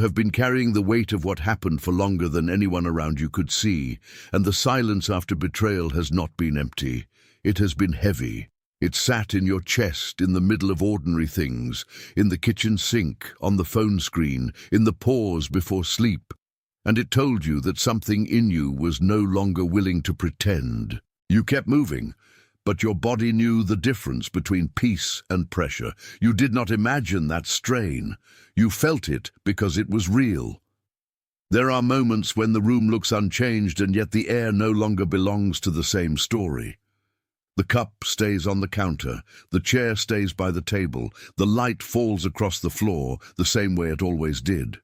You have been carrying the weight of what happened for longer than anyone around you could see, and the silence after betrayal has not been empty. It has been heavy. It sat in your chest, in the middle of ordinary things, in the kitchen sink, on the phone screen, in the pause before sleep. And it told you that something in you was no longer willing to pretend. You kept moving, but your body knew the difference between peace and pressure. You did not imagine that strain. You felt it because it was real. There are moments when the room looks unchanged and yet the air no longer belongs to the same story. The cup stays on the counter, the chair stays by the table, the light falls across the floor the same way it always did.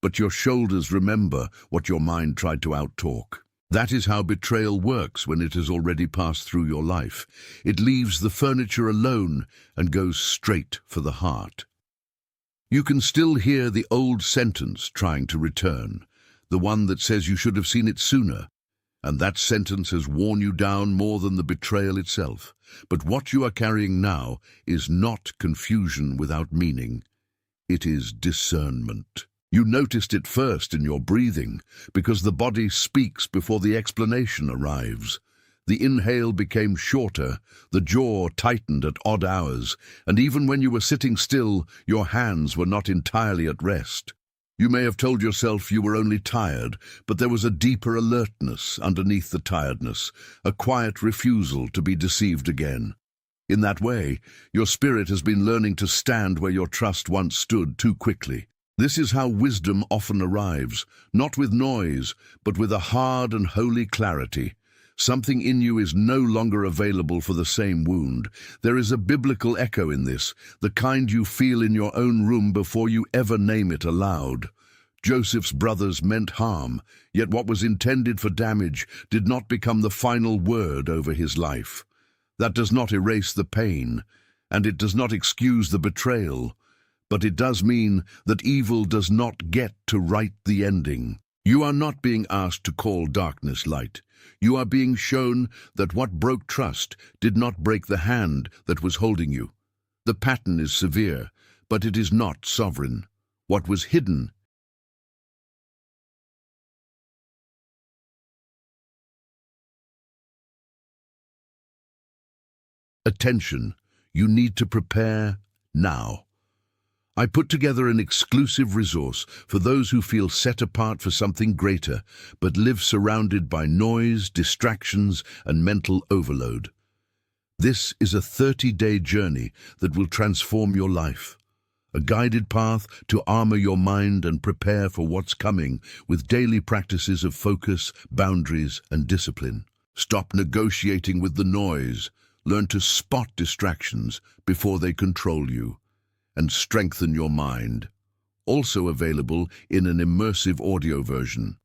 But your shoulders remember what your mind tried to outtalk. That is how betrayal works when it has already passed through your life. It leaves the furniture alone and goes straight for the heart. You can still hear the old sentence trying to return, the one that says you should have seen it sooner. And that sentence has worn you down more than the betrayal itself. But what you are carrying now is not confusion without meaning. It is discernment. You noticed it first in your breathing, because the body speaks before the explanation arrives. The inhale became shorter, the jaw tightened at odd hours, and even when you were sitting still, your hands were not entirely at rest. You may have told yourself you were only tired, but there was a deeper alertness underneath the tiredness, a quiet refusal to be deceived again. In that way, your spirit has been learning to stand where your trust once stood too quickly. This is how wisdom often arrives, not with noise, but with a hard and holy clarity. Something in you is no longer available for the same wound. There is a biblical echo in this, the kind you feel in your own room before you ever name it aloud. Joseph's brothers meant harm, yet what was intended for damage did not become the final word over his life. That does not erase the pain, and it does not excuse the betrayal, but it does mean that evil does not get to write the ending. You are not being asked to call darkness light. You are being shown that what broke trust did not break the hand that was holding you. The pattern is severe, but it is not sovereign. What was hidden attention. You need to prepare now. I put together an exclusive resource for those who feel set apart for something greater, but live surrounded by noise, distractions, and mental overload. This is a 30-day journey that will transform your life. A guided path to armor your mind and prepare for what's coming with daily practices of focus, boundaries, and discipline. Stop negotiating with the noise. Learn to spot distractions before they control you, and strengthen your mind. Also available in an immersive audio version.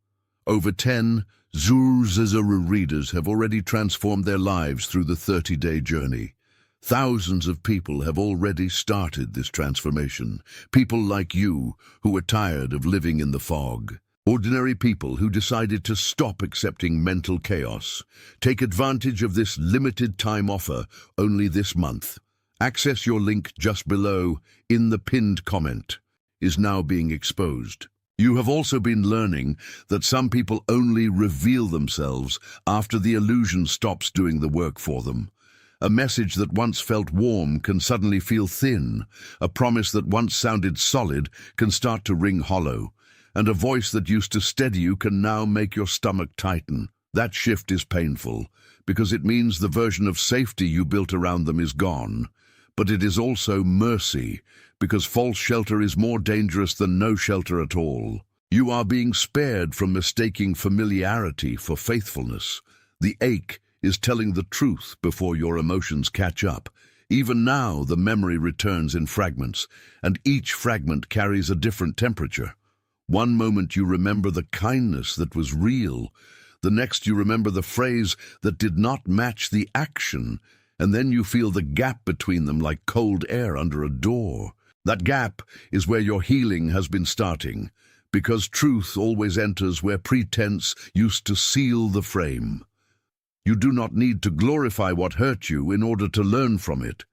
Over 10 Zuru readers have already transformed their lives through the 30-day journey. Thousands of people have already started this transformation. People like you who are tired of living in the fog. Ordinary people who decided to stop accepting mental chaos. Take advantage of this limited time offer only this month. Access your link just below in the pinned comment is now being exposed. You have also been learning that some people only reveal themselves after the illusion stops doing the work for them. A message that once felt warm can suddenly feel thin. A promise that once sounded solid can start to ring hollow. And a voice that used to steady you can now make your stomach tighten. That shift is painful, because it means the version of safety you built around them is gone. But it is also mercy, because false shelter is more dangerous than no shelter at all. You are being spared from mistaking familiarity for faithfulness. The ache is telling the truth before your emotions catch up. Even now, the memory returns in fragments, and each fragment carries a different temperature. One moment you remember the kindness that was real, the next you remember the phrase that did not match the action, and then you feel the gap between them like cold air under a door. That gap is where your healing has been starting, because truth always enters where pretense used to seal the frame. You do not need to glorify what hurt you in order to learn from it.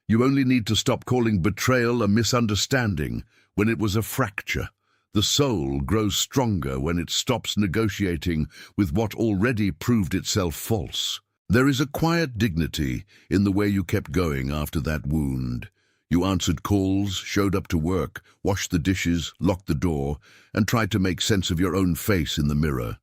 You only need to stop calling betrayal a misunderstanding when it was a fracture. The soul grows stronger when it stops negotiating with what already proved itself false. There is a quiet dignity in the way you kept going after that wound. You answered calls, showed up to work, washed the dishes, locked the door, and tried to make sense of your own face in the mirror.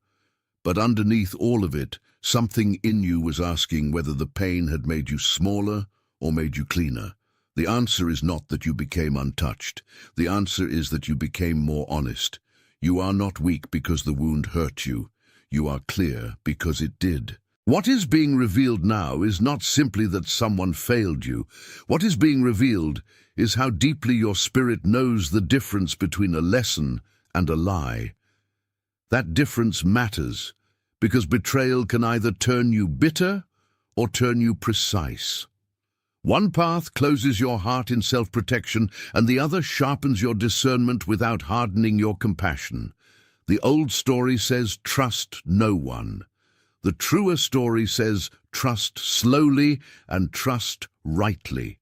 But underneath all of it, something in you was asking whether the pain had made you smaller or made you cleaner. The answer is not that you became untouched. The answer is that you became more honest. You are not weak because the wound hurt you. You are clear because it did. What is being revealed now is not simply that someone failed you. What is being revealed is how deeply your spirit knows the difference between a lesson and a lie. That difference matters because betrayal can either turn you bitter or turn you precise. One path closes your heart in self-protection, and the other sharpens your discernment without hardening your compassion. The old story says, trust no one. The truer story says, trust slowly and trust rightly.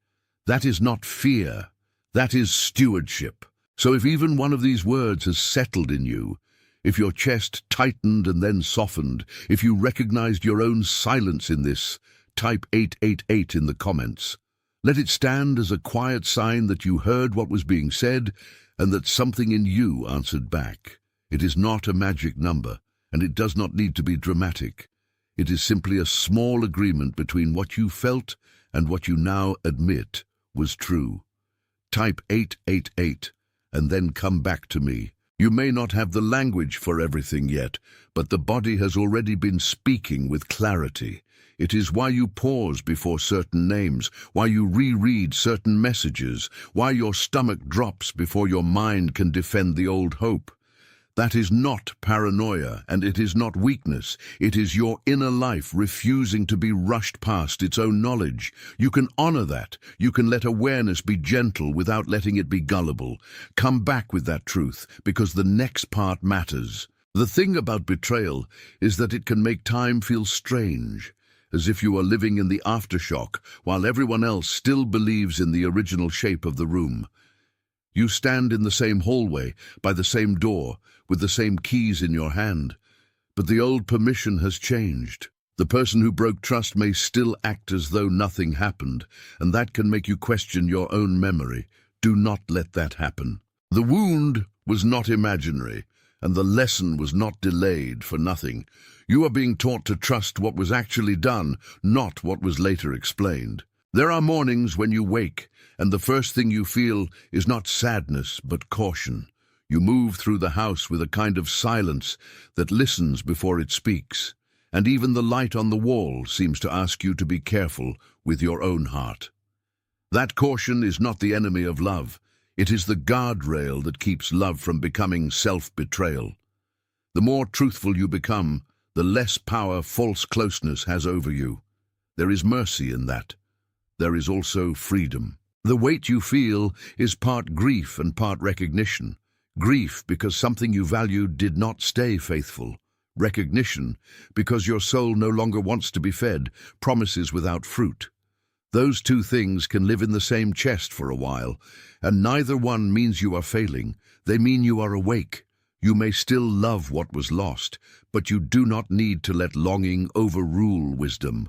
That is not fear. That is stewardship. So if even one of these words has settled in you, if your chest tightened and then softened, if you recognized your own silence in this, type 888 in the comments. Let it stand as a quiet sign that you heard what was being said and that something in you answered back. It is not a magic number, and it does not need to be dramatic. It is simply a small agreement between what you felt and what you now admit was true. Type 888 and then come back to me. You may not have the language for everything yet, but the body has already been speaking with clarity. It is why you pause before certain names, why you reread certain messages, why your stomach drops before your mind can defend the old hope. That is not paranoia, and it is not weakness. It is your inner life refusing to be rushed past its own knowledge. You can honor that. You can let awareness be gentle without letting it be gullible. Come back with that truth, because the next part matters. The thing about betrayal is that it can make time feel strange, as if you are living in the aftershock while everyone else still believes in the original shape of the room. You stand in the same hallway, by the same door, with the same keys in your hand, but the old permission has changed. The person who broke trust may still act as though nothing happened, and that can make you question your own memory. Do not let that happen. The wound was not imaginary, and the lesson was not delayed for nothing. You are being taught to trust what was actually done, not what was later explained. There are mornings when you wake, and the first thing you feel is not sadness, but caution. You move through the house with a kind of silence that listens before it speaks, and even the light on the wall seems to ask you to be careful with your own heart. That caution is not the enemy of love. It is the guardrail that keeps love from becoming self-betrayal. The more truthful you become, the less power false closeness has over you. There is mercy in that. There is also freedom. The weight you feel is part grief and part recognition. Grief because something you valued did not stay faithful. Recognition because your soul no longer wants to be fed, promises without fruit. Those two things can live in the same chest for a while, and neither one means you are failing. They mean you are awake. You may still love what was lost, but you do not need to let longing overrule wisdom.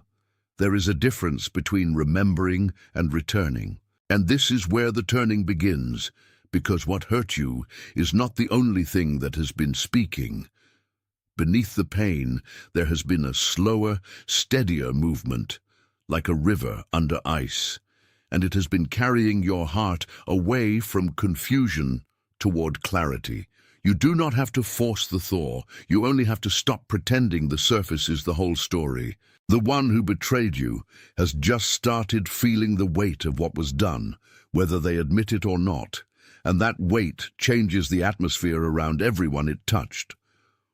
There is a difference between remembering and returning, and this is where the turning begins, because what hurt you is not the only thing that has been speaking. Beneath the pain, there has been a slower, steadier movement, like a river under ice, and it has been carrying your heart away from confusion toward clarity. You do not have to force the thaw. You only have to stop pretending the surface is the whole story. The one who betrayed you has just started feeling the weight of what was done, whether they admit it or not, and that weight changes the atmosphere around everyone it touched.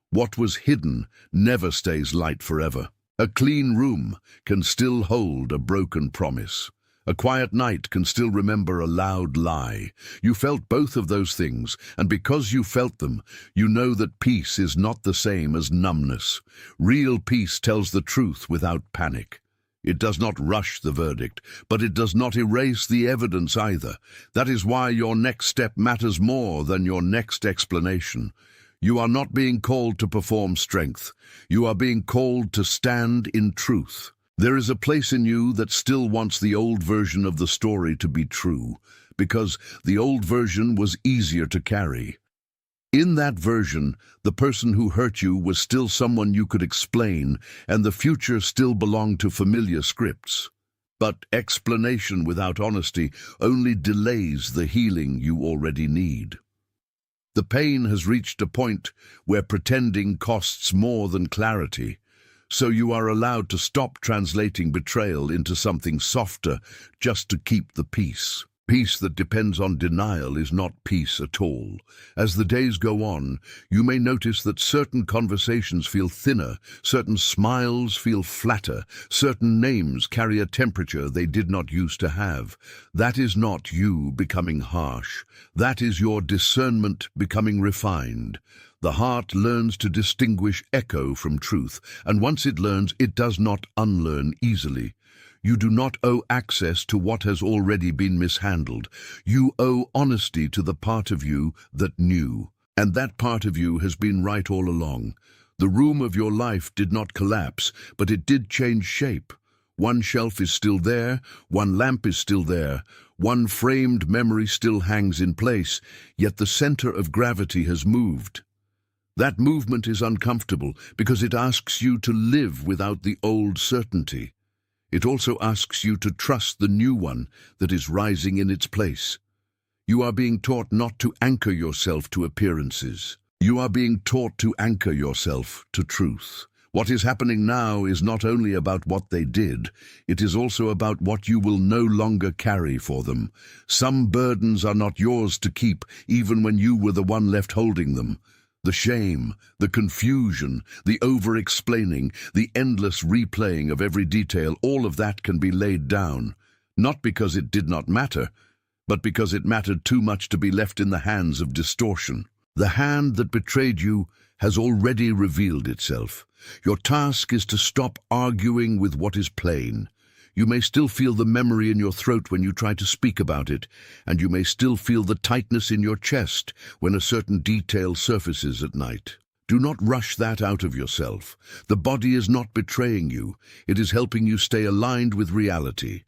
What was hidden never stays light forever. A clean room can still hold a broken promise. A quiet night can still remember a loud lie. You felt both of those things, and because you felt them, you know that peace is not the same as numbness. Real peace tells the truth without panic. It does not rush the verdict, but it does not erase the evidence either. That is why your next step matters more than your next explanation. You are not being called to perform strength. You are being called to stand in truth. There is a place in you that still wants the old version of the story to be true, because the old version was easier to carry. In that version, the person who hurt you was still someone you could explain, and the future still belonged to familiar scripts. But explanation without honesty only delays the healing you already need. The pain has reached a point where pretending costs more than clarity, so you are allowed to stop translating betrayal into something softer just to keep the peace. Peace that depends on denial is not peace at all. As the days go on, you may notice that certain conversations feel thinner, certain smiles feel flatter, certain names carry a temperature they did not used to have. That is not you becoming harsh. That is your discernment becoming refined. The heart learns to distinguish echo from truth, and once it learns, it does not unlearn easily. You do not owe access to what has already been mishandled. You owe honesty to the part of you that knew. And that part of you has been right all along. The room of your life did not collapse, but it did change shape. One shelf is still there, one lamp is still there, one framed memory still hangs in place, yet the center of gravity has moved. That movement is uncomfortable because it asks you to live without the old certainty. It also asks you to trust the new one that is rising in its place. You are being taught not to anchor yourself to appearances. You are being taught to anchor yourself to truth. What is happening now is not only about what they did, it is also about what you will no longer carry for them. Some burdens are not yours to keep, even when you were the one left holding them. The shame, the confusion, the over-explaining, the endless replaying of every detail, all of that can be laid down, not because it did not matter, but because it mattered too much to be left in the hands of distortion. The hand that betrayed you has already revealed itself. Your task is to stop arguing with what is plain. You may still feel the memory in your throat when you try to speak about it, and you may still feel the tightness in your chest when a certain detail surfaces at night. Do not rush that out of yourself. The body is not betraying you. It is helping you stay aligned with reality.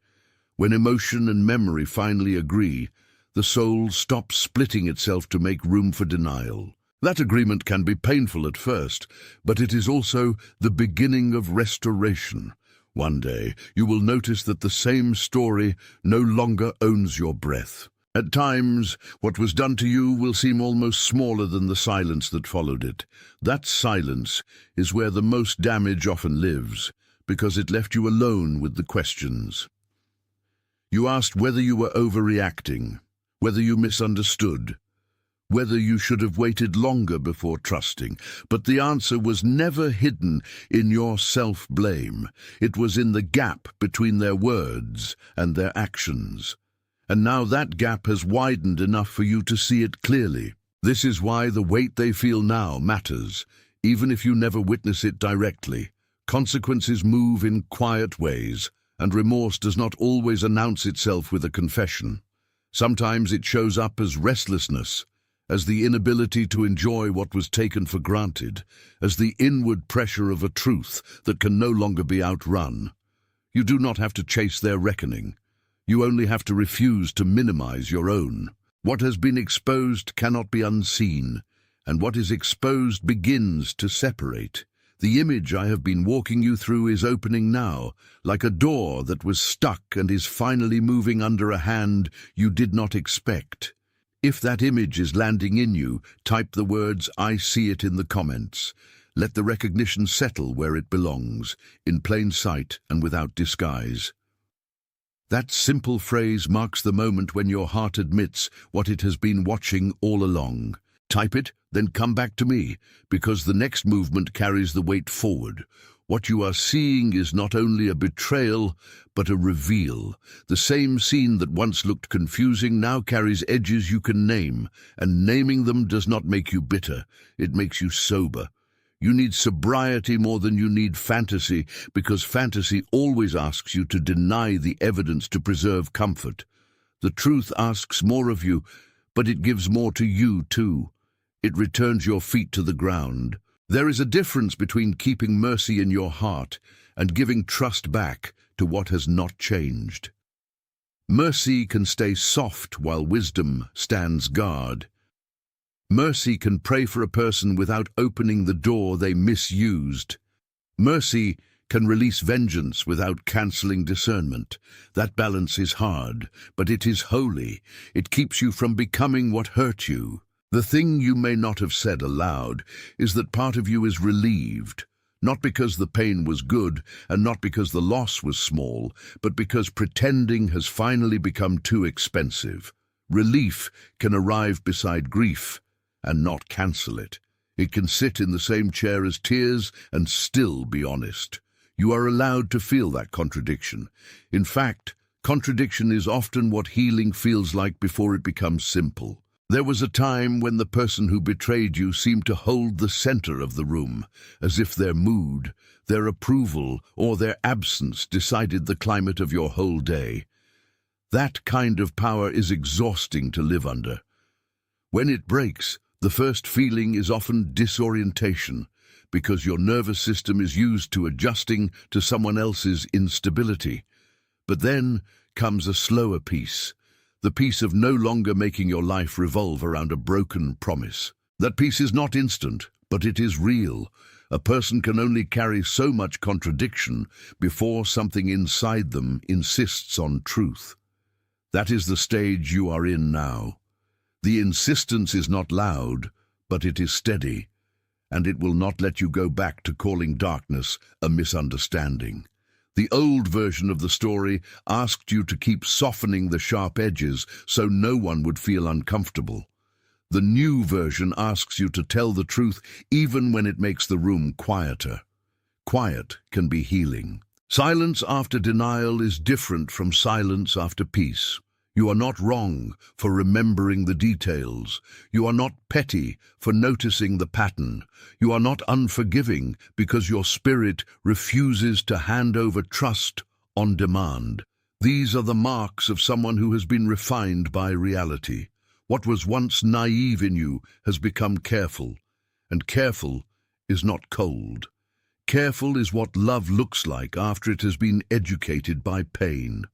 When emotion and memory finally agree, the soul stops splitting itself to make room for denial. That agreement can be painful at first, but it is also the beginning of restoration. One day, you will notice that the same story no longer owns your breath. At times, what was done to you will seem almost smaller than the silence that followed it. That silence is where the most damage often lives, because it left you alone with the questions. You asked whether you were overreacting, whether you misunderstood, whether you should have waited longer before trusting, but the answer was never hidden in your self-blame. It was in the gap between their words and their actions. And now that gap has widened enough for you to see it clearly. This is why the weight they feel now matters, even if you never witness it directly. Consequences move in quiet ways, and remorse does not always announce itself with a confession. Sometimes it shows up as restlessness, as the inability to enjoy what was taken for granted, as the inward pressure of a truth that can no longer be outrun. You do not have to chase their reckoning. You only have to refuse to minimize your own. What has been exposed cannot be unseen, and what is exposed begins to separate. The image I have been walking you through is opening now, like a door that was stuck and is finally moving under a hand you did not expect. If that image is landing in you, type the words "I see it" in the comments. Let the recognition settle where it belongs, in plain sight and without disguise. That simple phrase marks the moment when your heart admits what it has been watching all along. Type it, then come back to me, because the next movement carries the weight forward. What you are seeing is not only a betrayal, but a reveal. The same scene that once looked confusing now carries edges you can name, and naming them does not make you bitter, it makes you sober. You need sobriety more than you need fantasy, because fantasy always asks you to deny the evidence to preserve comfort. The truth asks more of you, but it gives more to you too. It returns your feet to the ground. There is a difference between keeping mercy in your heart and giving trust back to what has not changed. Mercy can stay soft while wisdom stands guard. Mercy can pray for a person without opening the door they misused. Mercy can release vengeance without cancelling discernment. That balance is hard, but it is holy. It keeps you from becoming what hurt you. The thing you may not have said aloud is that part of you is relieved, not because the pain was good and not because the loss was small, but because pretending has finally become too expensive. Relief can arrive beside grief and not cancel it. It can sit in the same chair as tears and still be honest. You are allowed to feel that contradiction. In fact, contradiction is often what healing feels like before it becomes simple. There was a time when the person who betrayed you seemed to hold the center of the room, as if their mood, their approval, or their absence decided the climate of your whole day. That kind of power is exhausting to live under. When it breaks, the first feeling is often disorientation, because your nervous system is used to adjusting to someone else's instability. But then comes a slower peace, the peace of no longer making your life revolve around a broken promise. That peace is not instant, but it is real. A person can only carry so much contradiction before something inside them insists on truth. That is the stage you are in now. The insistence is not loud, but it is steady, and it will not let you go back to calling darkness a misunderstanding. The old version of the story asked you to keep softening the sharp edges so no one would feel uncomfortable. The new version asks you to tell the truth even when it makes the room quieter. Quiet can be healing. Silence after denial is different from silence after peace. You are not wrong for remembering the details. You are not petty for noticing the pattern. You are not unforgiving because your spirit refuses to hand over trust on demand. These are the marks of someone who has been refined by reality. What was once naive in you has become careful, and careful is not cold. Careful is what love looks like after it has been educated by pain.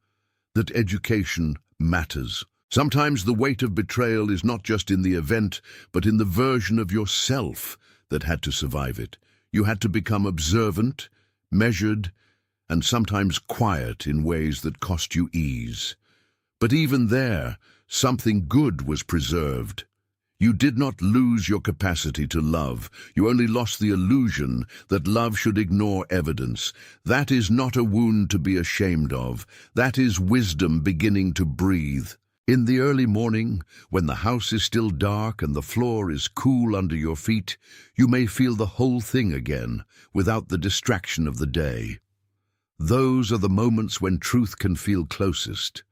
That education matters. Sometimes the weight of betrayal is not just in the event, but in the version of yourself that had to survive it. You had to become observant, measured, and sometimes quiet in ways that cost you ease. But even there, something good was preserved. You did not lose your capacity to love. You only lost the illusion that love should ignore evidence. That is not a wound to be ashamed of. That is wisdom beginning to breathe. In the early morning, when the house is still dark and the floor is cool under your feet, you may feel the whole thing again, without the distraction of the day. Those are the moments when truth can feel closest.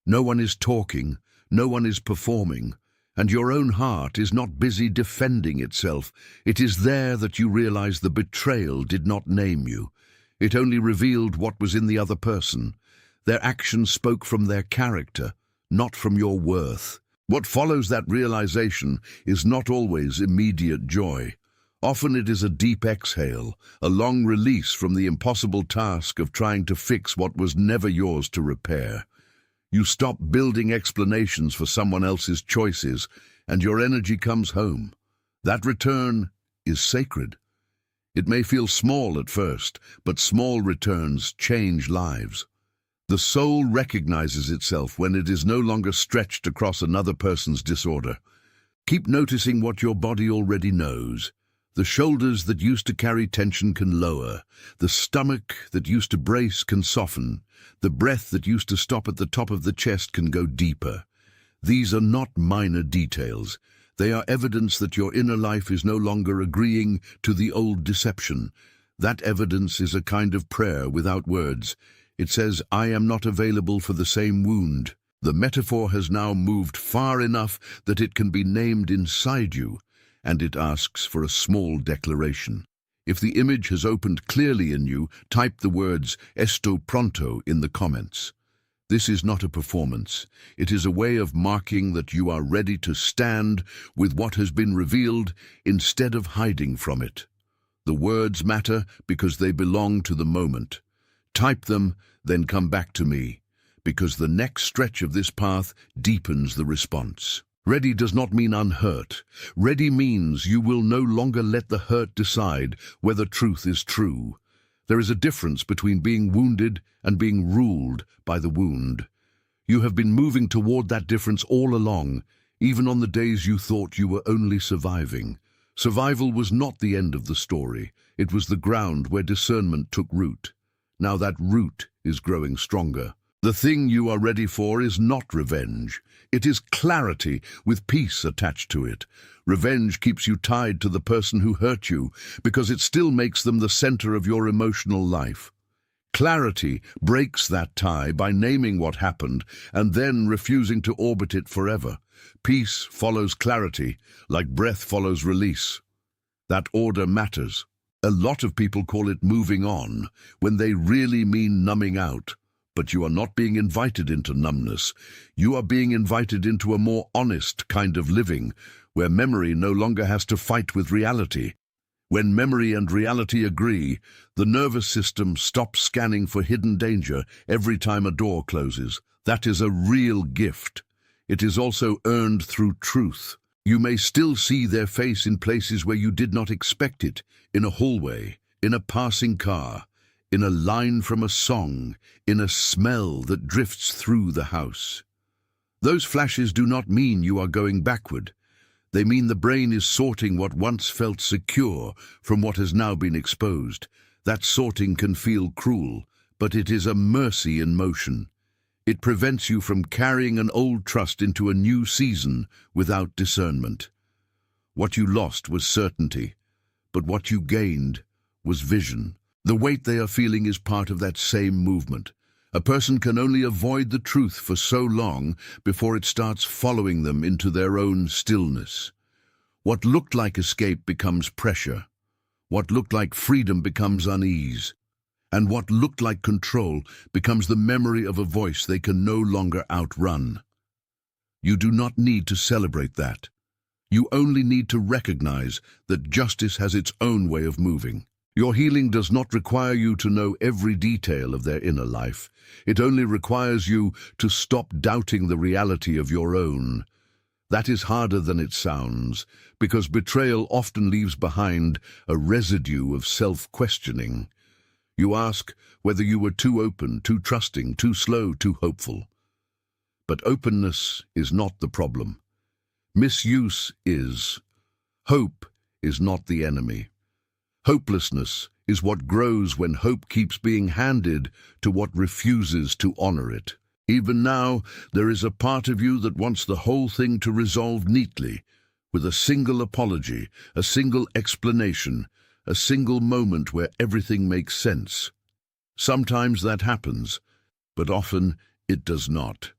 No one is talking, no one is performing, and your own heart is not busy defending itself. It is there that you realize the betrayal did not name you. It only revealed what was in the other person. Their actions spoke from their character, not from your worth. What follows that realization is not always immediate joy. Often it is a deep exhale, a long release from the impossible task of trying to fix what was never yours to repair. You stop building explanations for someone else's choices, and your energy comes home. That return is sacred. It may feel small at first, but small returns change lives. The soul recognizes itself when it is no longer stretched across another person's disorder. Keep noticing what your body already knows. The shoulders that used to carry tension can lower. The stomach that used to brace can soften. The breath that used to stop at the top of the chest can go deeper. These are not minor details. They are evidence that your inner life is no longer agreeing to the old deception. That evidence is a kind of prayer without words. It says, "I am not available for the same wound." The metaphor has now moved far enough that it can be named inside you, and it asks for a small declaration. If the image has opened clearly in you, type the words "Esto pronto" in the comments. This is not a performance. It is a way of marking that you are ready to stand with what has been revealed instead of hiding from it. The words matter because they belong to the moment. Type them, then come back to me, because the next stretch of this path deepens the response. Ready does not mean unhurt. Ready means you will no longer let the hurt decide whether truth is true. There is a difference between being wounded and being ruled by the wound. You have been moving toward that difference all along, even on the days you thought you were only surviving. Survival was not the end of the story. It was the ground where discernment took root. Now that root is growing stronger. The thing you are ready for is not revenge. It is clarity with peace attached to it. Revenge keeps you tied to the person who hurt you because it still makes them the center of your emotional life. Clarity breaks that tie by naming what happened and then refusing to orbit it forever. Peace follows clarity, like breath follows release. That order matters. A lot of people call it moving on, when they really mean numbing out. But you are not being invited into numbness. You are being invited into a more honest kind of living, where memory no longer has to fight with reality. When memory and reality agree, the nervous system stops scanning for hidden danger every time a door closes. That is a real gift. It is also earned through truth. You may still see their face in places where you did not expect it, in a hallway, in a passing car, in a line from a song, in a smell that drifts through the house. Those flashes do not mean you are going backward. They mean the brain is sorting what once felt secure from what has now been exposed. That sorting can feel cruel, but it is a mercy in motion. It prevents you from carrying an old trust into a new season without discernment. What you lost was certainty, but what you gained was vision. The weight they are feeling is part of that same movement. A person can only avoid the truth for so long before it starts following them into their own stillness. What looked like escape becomes pressure. What looked like freedom becomes unease. And what looked like control becomes the memory of a voice they can no longer outrun. You do not need to celebrate that. You only need to recognize that justice has its own way of moving. Your healing does not require you to know every detail of their inner life. It only requires you to stop doubting the reality of your own. That is harder than it sounds, because betrayal often leaves behind a residue of self-questioning. You ask whether you were too open, too trusting, too slow, too hopeful. But openness is not the problem. Misuse is. Hope is not the enemy. Hopelessness is what grows when hope keeps being handed to what refuses to honor it. Even now, there is a part of you that wants the whole thing to resolve neatly, with a single apology, a single explanation, a single moment where everything makes sense. Sometimes that happens, but often it does not.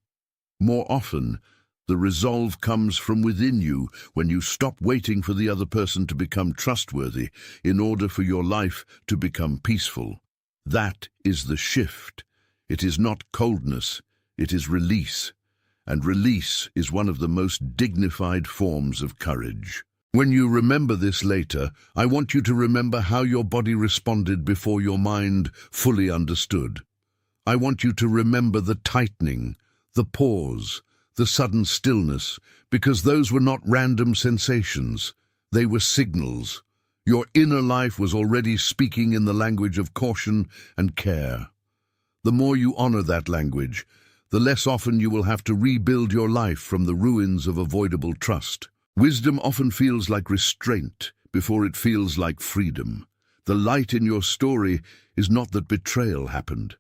More often, the resolve comes from within you when you stop waiting for the other person to become trustworthy in order for your life to become peaceful. That is the shift. It is not coldness, it is release. And release is one of the most dignified forms of courage. When you remember this later, I want you to remember how your body responded before your mind fully understood. I want you to remember the tightening, the pause, the sudden stillness, because those were not random sensations. They were signals. Your inner life was already speaking in the language of caution and care. The more you honor that language, the less often you will have to rebuild your life from the ruins of avoidable trust. Wisdom often feels like restraint before it feels like freedom. The light in your story is not that betrayal happened.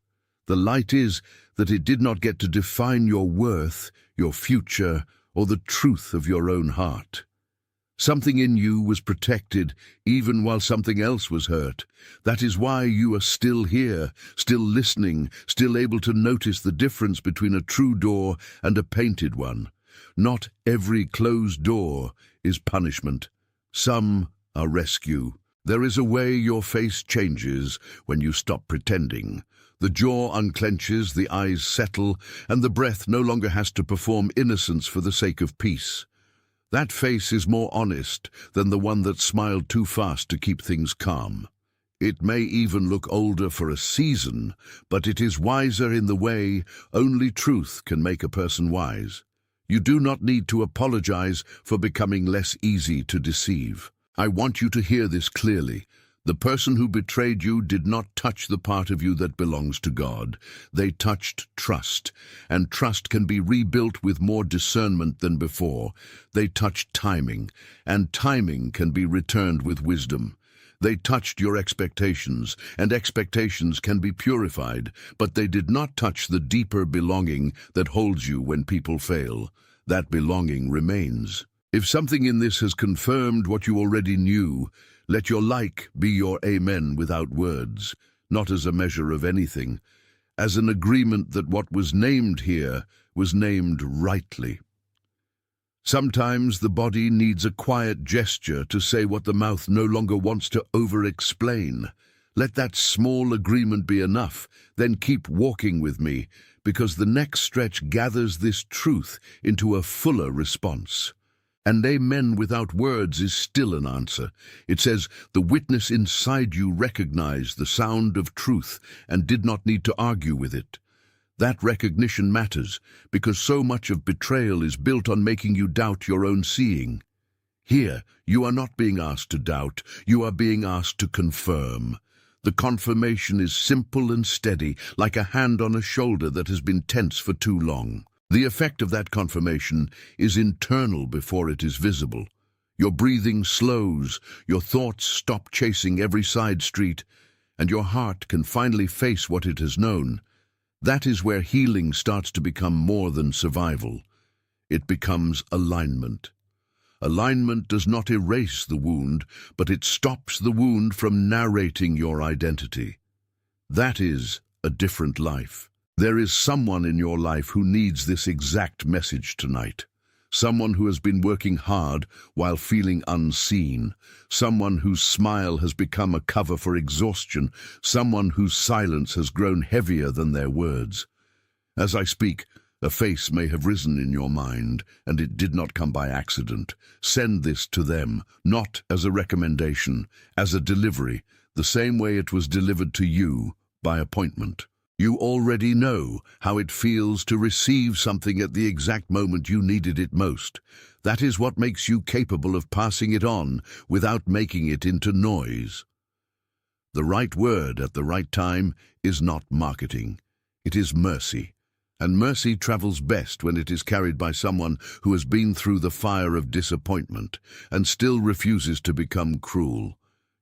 The light is that it did not get to define your worth, your future, or the truth of your own heart. Something in you was protected even while something else was hurt. That is why you are still here, still listening, still able to notice the difference between a true door and a painted one. Not every closed door is punishment. Some are rescue. There is a way your face changes when you stop pretending. The jaw unclenches, the eyes settle, and the breath no longer has to perform innocence for the sake of peace. That face is more honest than the one that smiled too fast to keep things calm. It may even look older for a season, but it is wiser in the way only truth can make a person wise. You do not need to apologize for becoming less easy to deceive. I want you to hear this clearly. The person who betrayed you did not touch the part of you that belongs to God. They touched trust, and trust can be rebuilt with more discernment than before. They touched timing, and timing can be returned with wisdom. They touched your expectations, and expectations can be purified, but they did not touch the deeper belonging that holds you when people fail. That belonging remains. If something in this has confirmed what you already knew, let your like be your amen without words, not as a measure of anything, as an agreement that what was named here was named rightly. Sometimes the body needs a quiet gesture to say what the mouth no longer wants to over-explain. Let that small agreement be enough, then keep walking with me, because the next stretch gathers this truth into a fuller response. And amen without words is still an answer. It says, the witness inside you recognized the sound of truth and did not need to argue with it. That recognition matters, because so much of betrayal is built on making you doubt your own seeing. Here, you are not being asked to doubt, you are being asked to confirm. The confirmation is simple and steady, like a hand on a shoulder that has been tense for too long. The effect of that confirmation is internal before it is visible. Your breathing slows, your thoughts stop chasing every side street, and your heart can finally face what it has known. That is where healing starts to become more than survival. It becomes alignment. Alignment does not erase the wound, but it stops the wound from narrating your identity. That is a different life. There is someone in your life who needs this exact message tonight. Someone who has been working hard while feeling unseen. Someone whose smile has become a cover for exhaustion. Someone whose silence has grown heavier than their words. As I speak, a face may have risen in your mind, and it did not come by accident. Send this to them, not as a recommendation, as a delivery, the same way it was delivered to you by appointment. You already know how it feels to receive something at the exact moment you needed it most. That is what makes you capable of passing it on without making it into noise. The right word at the right time is not marketing. It is mercy. And mercy travels best when it is carried by someone who has been through the fire of disappointment and still refuses to become cruel.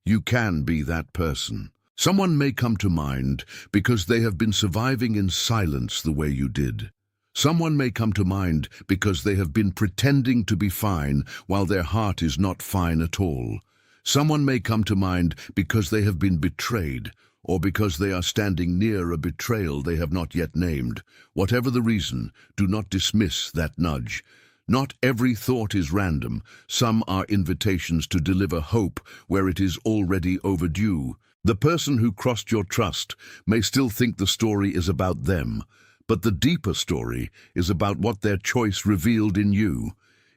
You can be that person. Someone may come to mind because they have been surviving in silence the way you did. Someone may come to mind because they have been pretending to be fine while their heart is not fine at all. Someone may come to mind because they have been betrayed, or because they are standing near a betrayal they have not yet named. Whatever the reason, do not dismiss that nudge. Not every thought is random. Some are invitations to deliver hope where it is already overdue. The person who crossed your trust may still think the story is about them, but the deeper story is about what their choice revealed in you.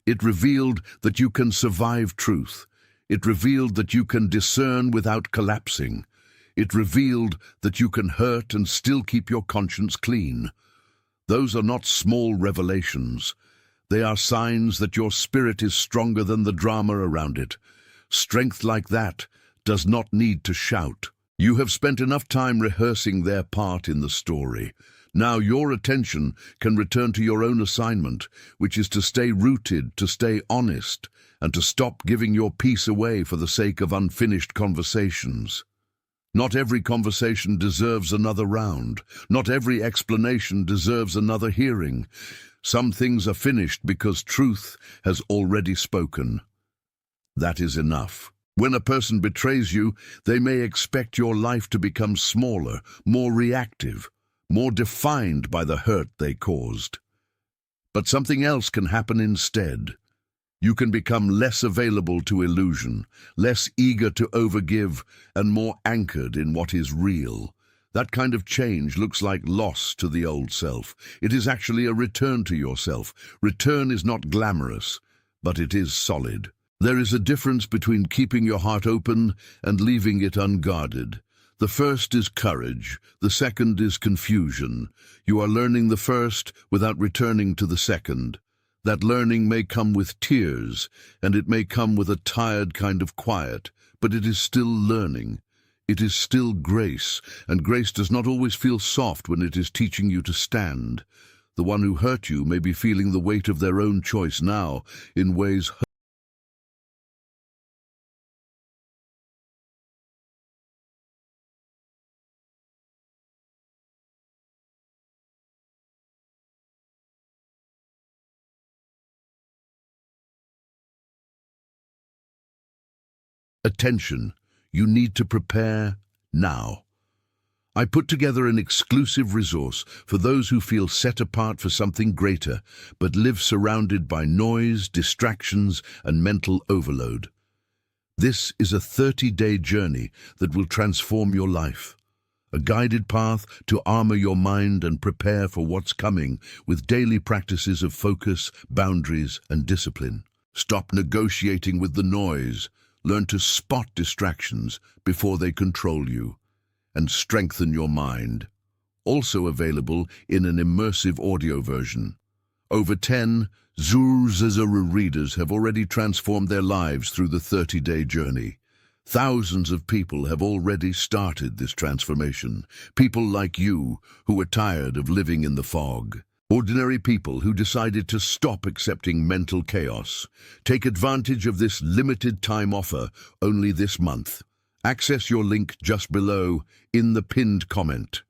It revealed that you can survive truth. It revealed that you can discern without collapsing. It revealed that you can hurt and still keep your conscience clean. Those are not small revelations. They are signs that your spirit is stronger than the drama around it. Strength like that does not need to shout. You have spent enough time rehearsing their part in the story. Now your attention can return to your own assignment, which is to stay rooted, to stay honest, and to stop giving your peace away for the sake of unfinished conversations. Not every conversation deserves another round. Not every explanation deserves another hearing. Some things are finished because truth has already spoken. That is enough. When a person betrays you, they may expect your life to become smaller, more reactive, more defined by the hurt they caused. But something else can happen instead. You can become less available to illusion, less eager to overgive, and more anchored in what is real. That kind of change looks like loss to the old self. It is actually a return to yourself. Return is not glamorous, but it is solid. There is a difference between keeping your heart open and leaving it unguarded. The first is courage, the second is confusion. You are learning the first without returning to the second. That learning may come with tears, and it may come with a tired kind of quiet, but it is still learning. It is still grace, and grace does not always feel soft when it is teaching you to stand. The one who hurt you may be feeling the weight of their own choice now, in ways. Attention, you need to prepare now. I put together an exclusive resource for those who feel set apart for something greater, but live surrounded by noise, distractions, and mental overload. This is a 30-day journey that will transform your life. A guided path to armor your mind and prepare for what's coming with daily practices of focus, boundaries, and discipline. Stop negotiating with the noise. Learn to spot distractions before they control you, and strengthen your mind. Also available in an immersive audio version. Over 10 Zuru readers have already transformed their lives through the 30-day journey. Thousands of people have already started this transformation. People like you who are tired of living in the fog. Ordinary people who decided to stop accepting mental chaos. Take advantage of this limited time offer only this month. Access your link just below in the pinned comment.